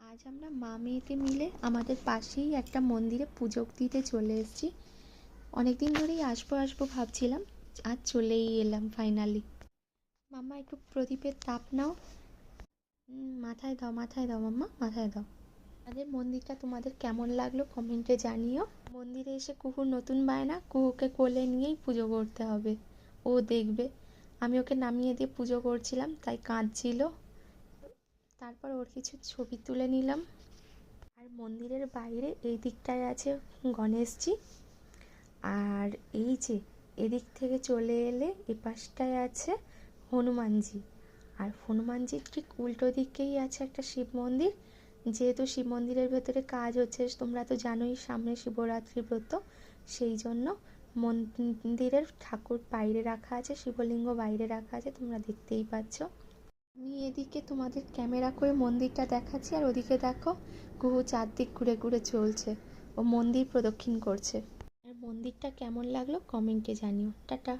আজ আমরা মা মেয়েতে মিলে আমাদের পাশেই একটা মন্দিরে পুজো দিতে চলে এসেছি। অনেকদিন ধরেই আসবো আসবো ভাবছিলাম, আজ চলেই এলাম ফাইনালি। মাম্মা একটু প্রদীপের তাপ নাও। মাথায় দাও, মাথায় দাও মাম্মা, মাথায় দাও। আমাদের মন্দিরটা তোমাদের কেমন লাগলো কমেন্টে জানিও। মন্দিরে এসে কুকুর নতুন বায়না, কুকুরকে কোলে নিয়েই পুজো করতে হবে, ও দেখবে। আমি ওকে নামিয়ে দিয়ে পুজো করছিলাম, তাই কাঁদছিল। তারপর ওর কিছু ছবি তুলে নিলাম। আর মন্দিরের বাইরে এই দিকটায় আছে গণেশজি, আর এই যে এদিক থেকে চলে এলে এ পাশটায় আছে হনুমানজি। আর হনুমানজির ঠিক উল্টো দিকেই আছে একটা শিব মন্দির। যেহেতু শিব মন্দিরের ভেতরে কাজ হচ্ছে, তোমরা তো জানোই সামনে শিবরাত্রি ব্রত, সেই জন্য মন্দিরের ঠাকুর বাইরে রাখা আছে, শিবলিঙ্গ বাইরে রাখা আছে, তোমরা দেখতেই পাচ্ছ। আমি এদিকে তোমাদের ক্যামেরা করে মন্দিরটা দেখাচ্ছি, আর ওদিকে দেখো ঘুঘু চারদিক ঘুরে ঘুরে চলছে, ও মন্দির প্রদক্ষিণ করছে। আর মন্দিরটা কেমন লাগলো কমেন্টে জানিও। টাটা।